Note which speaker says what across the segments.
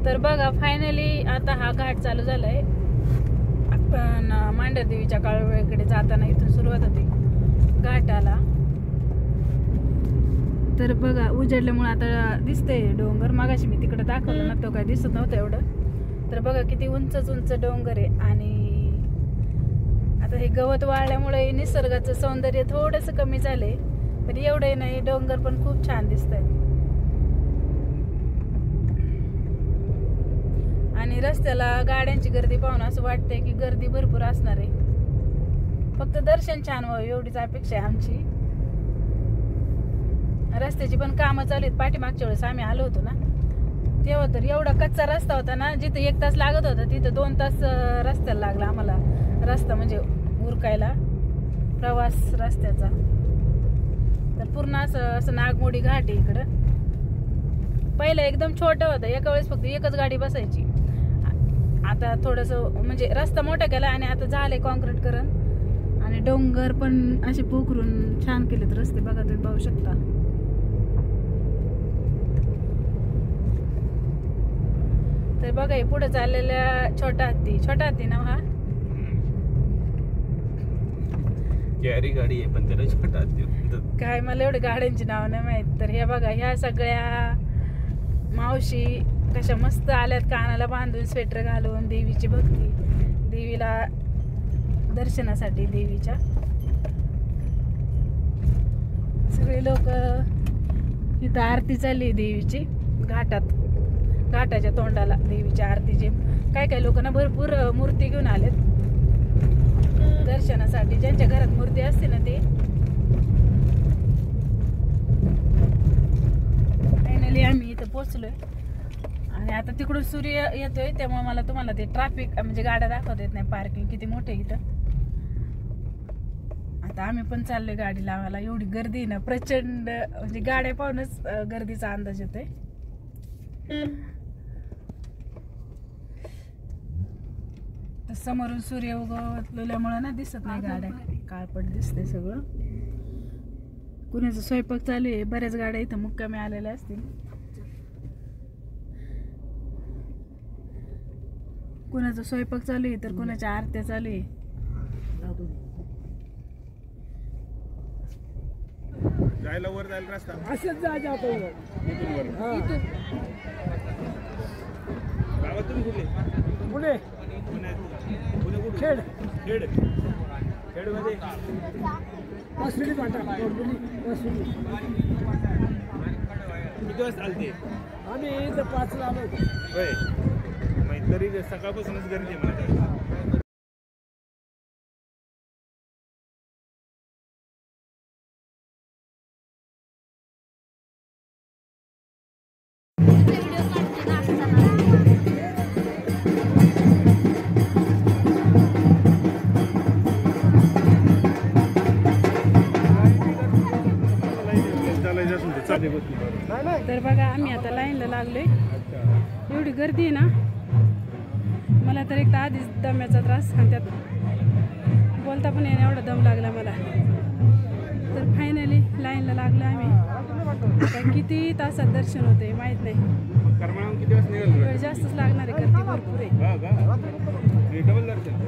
Speaker 1: तर बघा फायनली आता हा घाट चालू झालाय. आपण मांढरदेवीच्या काळवेकडे जाताना इथून सुरुवात होती घाटाला. तर बघा उजेडल्यामुळे आता दिसतंय डोंगर. मागाशी मी तिकडे दाखवलं ना, तो काय दिसत नव्हतं एवढं. तर बघा किती उंच डोंगर आहे. आणि आता हे गवत वाळल्यामुळे निसर्गाचं सौंदर्य थोडंसं कमी झालंय, पण एवढंही नाही. डोंगर पण खूप छान दिसतंय. आणि रस्त्याला गाड्यांची गर्दी पाहून असं वाटतंय की गर्दी भरपूर असणार आहे. फक्त दर्शन छान व्हावं एवढीच अपेक्षा आहे आमची. रस्त्याची पण कामं चालू आहेत. पाठीमागच्या वेळेस आम्ही आलो होतो ना, तेव्हा तर एवढा कच्चा रस्ता होता ना, जिथे 1 तास लागत होता तिथं 2 तास रस्त्याला लागला आम्हाला. रस्ता म्हणजे उरकायला, प्रवास रस्त्याचा. तर पूर्ण असं नागमोडी घाट आहे इकडं. पहिलं एकदम छोटं होतं, एका वेळेस फक्त एकच गाडी बसायची. आता थोडंसं म्हणजे रस्ता मोठा केला आणि आता झालंय कॉन्क्रीटकरण. आणि डोंगर पण असे पोखरून छान केलेत रस्ते. बघा तुम्ही पाहू शकता. तर बघा हे पुढे चाललेल्या छोटा हत्ती नाव हा
Speaker 2: कॅरी गाडी आहे, पण त्याला छोटा हत्ती
Speaker 1: काय, मला एवढे गाड्यांची नाव नाही माहित. तर हे बघा ह्या सगळ्या मावशी कशा मस्त आल्यात, कानाला बांधून स्वेटर घालून. देवीची भक्ती, देवीला दर्शनासाठी देवीच्या. सगळे लोक इथं आरती चालली देवीची घाटाच्या तोंडाला देवीच्या आरतीची. काय लोक ना भरपूर मूर्ती घेऊन आलेत दर्शनासाठी. ज्यांच्या घरात मूर्ती असते ना ते. फायनली आम्ही इथं पोहोचलोय. आणि आता तिकडून सूर्य येतोय, त्यामुळे मला तुम्हाला ते ट्रॅफिक म्हणजे गाड्या दाखवता येत नाही. पार्किंग किती मोठे इथं. आता आम्ही पण चाललोय गाडी लावायला. एवढी गर्दी ना प्रचंड, म्हणजे गाड्या पाहूनच गर्दीचा अंदाज येतोय. तर समोरून सूर्य उगवल्यामुळे ना दिसत नाही गाड्या, काळपट दिसते सगळं. कुणाचा स्वयंपाक चालू आहे. बऱ्याच गाड्या इथं मुक्कामी आलेल्या असतील. कुणाचा स्वयंपाक चालू आहे तर कुणाच्या आरत्या चालू आहे.
Speaker 2: जायला वर जायला रस्ता
Speaker 3: असंच जातो
Speaker 2: गावातून कुठले
Speaker 3: पुणे खेड
Speaker 2: मध्ये
Speaker 3: वासुली वाटा वासुली.
Speaker 2: किती वाजता आलते?
Speaker 3: आम्ही इथं 5ला आलो होतो.
Speaker 2: होय, मग तरी सकाळपासूनच गर्दी आहे मला.
Speaker 1: तर बघा आम्ही आता लाईनला लागलोय. एवढी गर्दी आहे ना, मला तर एक तर आधीच दम्याचा त्रास, आणि त्यात बोलता पण येणं एवढा दम लागला मला. तर फायनली लाईनला लागलो आम्ही. आता किती तासात दर्शन होते माहित नाही. वेळ जास्तच लागणार आहे, गर्दी भरपूर आहे.
Speaker 2: डबल दर्शन.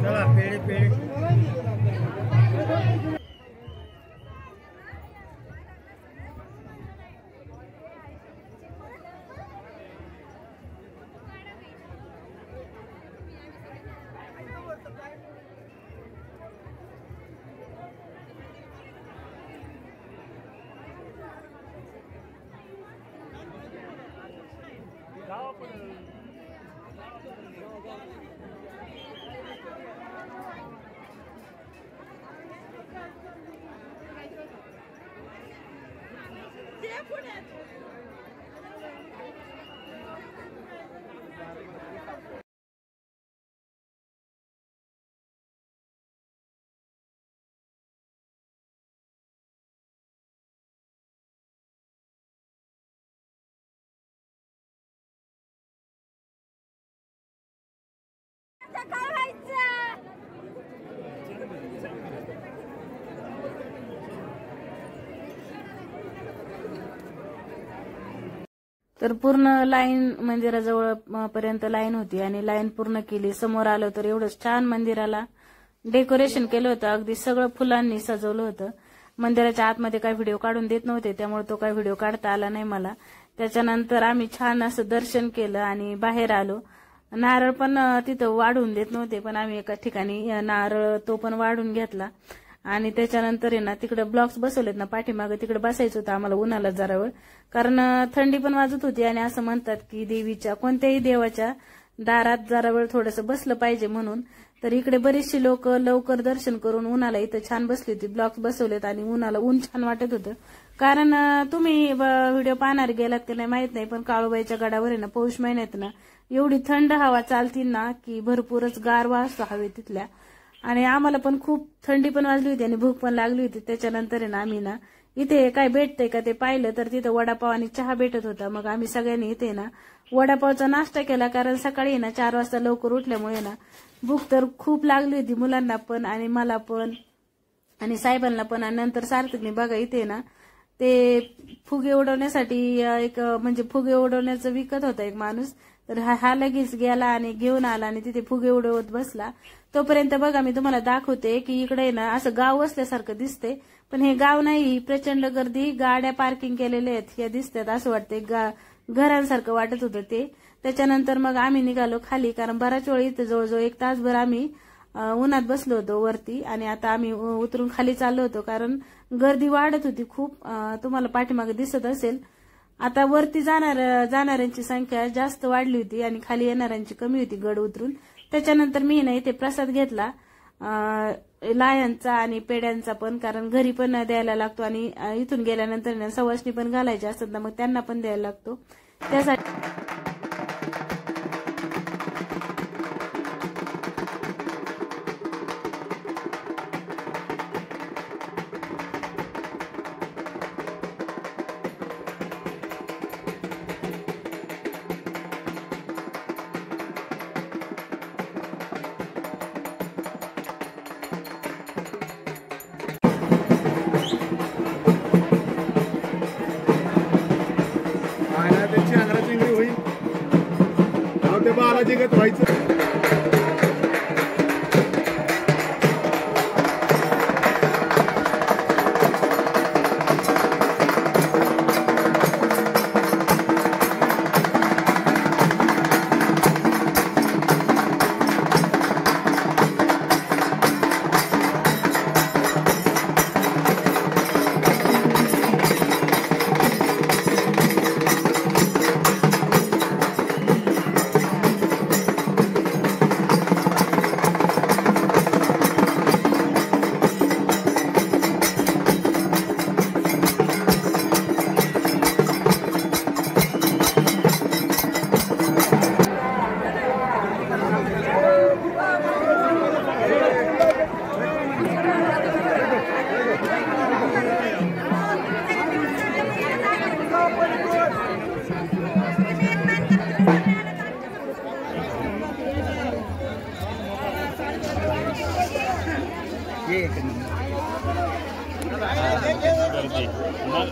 Speaker 2: चला पेढे
Speaker 1: तर पूर्ण लाईन मंदिराजवळ पर्यंत लाईन होती आणि लाईन पूर्ण केली. समोर आलो तर एवढं छान मंदिराला डेकोरेशन केलं होतं, अगदी सगळं फुलांनी सजवलं होतं. मंदिराच्या आतमध्ये काही व्हिडिओ काढून देत नव्हते, त्यामुळे तो काही व्हिडिओ काढता आला नाही मला. त्याच्यानंतर आम्ही छान असं दर्शन केलं आणि बाहेर आलो. नारळ पण तिथं वाढून देत नव्हते, पण आम्ही एका ठिकाणी नारळ तो पण वाढून घेतला. आणि त्याच्यानंतर आहे ना तिकडे ब्लॉक्स बसवलेत ना पाठीमागे, तिकडे बसायचं होतं आम्हाला उन्हाला जरा वेळ, कारण थंडी पण वाजत होती. आणि असं म्हणतात की देवीच्या कोणत्याही देवाच्या दारात जरा वेळ थोडंसं बसलं पाहिजे म्हणून. तर इकडे बरीचशी लोक लवकर दर्शन करून उन्हाला इथं छान बसली होती. ब्लॉक्स बसवलेत आणि उन्हाला ऊन छान वाटत होतं. कारण तुम्ही व्हिडिओ पाहणार गेलात की नाही माहित नाही, पण काळूबाईच्या गडावर आहे ना पौष महिन्यात ना एवढी थंड हवा चालती ना की भरपूरच गारवा असतो हवे तिथल्या. आणि आम्हाला पण खूप थंडी पण वाजली होती आणि भूक पण लागली होती. त्याच्यानंतर आहे ना आम्ही ना इथे काय भेटतंय का ते पाहिलं, तर तिथं वडापाव आणि चहा भेटत होता. मग आम्ही सगळ्यांनी इथे ना वडापावचा नाश्ता केला, कारण सकाळी ना 4 वाजता लवकर उठल्यामुळे ना भूक तर खूप लागली होती मुलांना पण आणि मला पण आणि साहेबांना पण. आणि नंतर सार्थकने बघा इथे ना ते फुगे उडवण्यासाठी एक म्हणजे फुगे उडवण्याचं विकत होता एक माणूस, तर हा लगेच गेला आणि घेऊन आला आणि तिथे फुगे उडवत बसला. तोपर्यंत बघा मी तुम्हाला दाखवते की इकडे ना असं गाव असल्यासारखं दिसते, पण हे गाव नाही, प्रचंड गर्दी, गाड्या पार्किंग केलेल्या आहेत हे दिसतात. असं वाटतंय घरांसारखं वाटत होतं ते. त्याच्यानंतर मग आम्ही निघालो खाली, कारण बराच वेळ इथं जवळजवळ 1 तासभर आम्ही उन्हात बसलो होतो वरती. आणि आता आम्ही उतरून खाली चाललो होतो, कारण गर्दी वाढत होती खूप. तुम्हाला पाठीमागे दिसत असेल. आता वरती जाणाऱ्यांची संख्या जास्त वाढली होती आणि खाली येणाऱ्यांची कमी होती गड उतरून. त्याच्यानंतर मी ना इथे प्रसाद घेतला लायांचा आणि पेड्यांचा पण, कारण घरी पण द्यायला लागतो आणि इथून गेल्यानंतर सवासणी पण घालायचे असतात ना, मग त्यांना पण द्यायला लागतो. त्यासाठी
Speaker 4: बालाजी गत व्हायचं.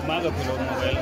Speaker 2: मागं फिरव मोबाईल.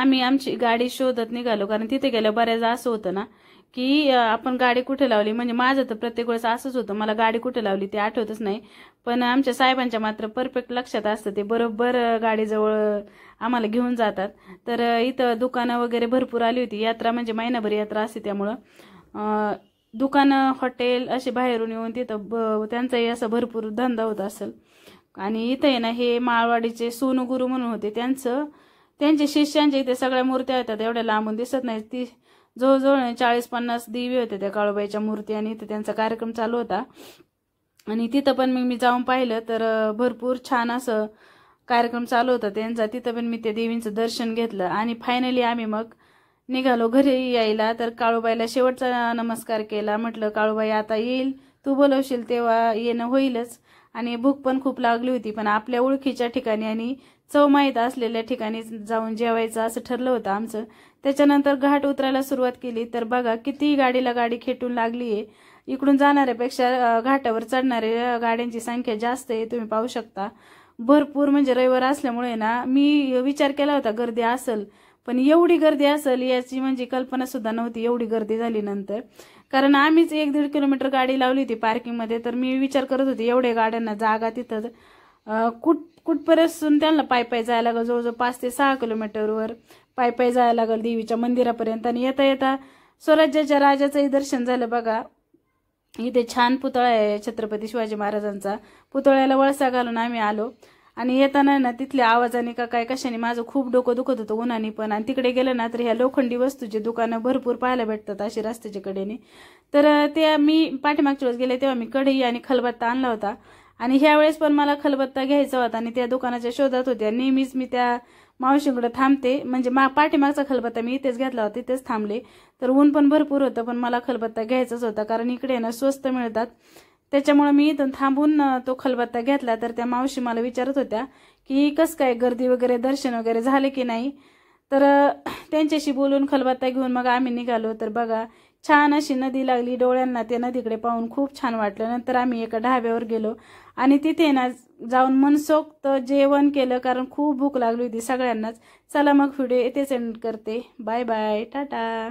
Speaker 1: आम्ही आमची गाडी शोधत निघालो, कारण तिथे गेलं बऱ्याचदा असं होतं ना की आपण गाडी कुठे लावली, म्हणजे माझं तर प्रत्येक वेळेस असंच होतं, मला गाडी कुठे लावली ते आठवतच नाही. पण आमच्या साहेबांच्या मात्र परफेक्ट लक्षात असतं, ते बरोबर गाडीजवळ आम्हाला घेऊन जातात. तर इथं दुकानं वगैरे भरपूर आली होती. यात्रा म्हणजे महिनाभर यात्रा असते, त्यामुळं दुकानं हॉटेल असे बाहेरून येऊन तिथं त्यांचाही असा भरपूर धंदा होत असेल. आणि इथं आहे ना हे माळवाडीचे सोनू गुरु म्हणून होते, त्यांच्या शिष्यांच्या इथे सगळ्या मूर्त्या होत्या, एवढ्या लांबून दिसत नाही. ती जवळजवळ 40-50 दिवे होते त्या काळूबाईच्या मूर्ती, आणि इथं त्यांचा कार्यक्रम चालू होता. आणि तिथं पण मी जाऊन पाहिलं तर भरपूर छान असं कार्यक्रम चालू होता त्यांचा. तिथं पण मी त्या देवींचं दर्शन घेतलं. आणि फायनली आम्ही मग निघालो घरी यायला. तर काळूबाईला शेवटचा नमस्कार केला. म्हटलं काळूबाई आता येईल, तू बोलवशील तेव्हा येणं होईलच. आणि भूक पण खूप लागली होती, पण आपल्या ओळखीच्या ठिकाणी आणि चव माहीत असलेल्या ठिकाणी जाऊन जेवायचं असं ठरलं होतं आमचं. त्याच्यानंतर घाट उतरायला सुरुवात केली. तर बघा किती गाडीला गाडी खेटून लागली आहे. इकडून जाणाऱ्यापेक्षा घाटावर चढणाऱ्या गाड्यांची संख्या जास्त आहे, तुम्ही पाहू शकता. भरपूर म्हणजे रविवार असल्यामुळे ना मी विचार केला होता गर्दी असेल, पण एवढी गर्दी असेल याची म्हणजे कल्पना सुद्धा नव्हती. एवढी गर्दी झाली नंतर, कारण आम्हीच 1-1.5 किलोमीटर गाडी लावली होती पार्किंगमध्ये. तर मी विचार करत होते एवढ्या गाड्यांना जागा तिथं कुठपर्यंत त्यांना पायी जायला लागलं. जवळजवळ 5 ते 6 किलोमीटरवर पायी जायला लागलं देवीच्या मंदिरापर्यंत. आणि येता येता स्वराज्याच्या राजाचंही दर्शन झालं. बघा इथे छान पुतळा आहे छत्रपती शिवाजी महाराजांचा. पुतळ्याला वळसा घालून आम्ही आलो. आणि येताना ना तिथल्या आवाजाने का काय कशाने माझं खूप डोकं दुखत होतं उन्हाने पण. आणि तिकडे गेलं ना तर ह्या लोखंडी वस्तूचे दुकानं भरपूर पाहायला भेटतात अशी रस्त्याच्या कडेने. तर ते मी पाठीमागच्या वेळेस गेले तेव्हा मी कढई आणि खलबत्ता आणला होता. आणि ह्या वेळेस पण मला खलबत्ता घ्यायचा होता आणि त्या दुकानाच्या शोधात होत्या. नेहमीच मी त्या मावशींकडे थांबते, म्हणजे पाठीमागचा खलबत्ता मी इथेच घेतला होता, तिथेच थांबले. तर ऊन पण भरपूर होतं, पण मला खलबत्ता घ्यायचाच होता, कारण इकडे ना स्वस्त मिळतात. त्याच्यामुळे मी इथून थांबून तो खलबत्ता घेतला. तर त्या मावशी मला विचारत होत्या की कसं काय गर्दी वगैरे दर्शन वगैरे झाले की नाही. तर त्यांच्याशी बोलून खलबत्ता घेऊन मग आम्ही निघालो. तर बघा छान अशी नदी लागली डोळ्यांना, त्या नदीकडे पाहून खूप छान वाटलं. नंतर आम्ही एका ढाब्यावर गेलो आणि तिथे ना जाऊन मनसोक्त जेवण केलं, कारण खूप भूक लागली होती सगळ्यांनाच. चला मग व्हिडिओ इथेच एंड करते. Bye bye, Tata.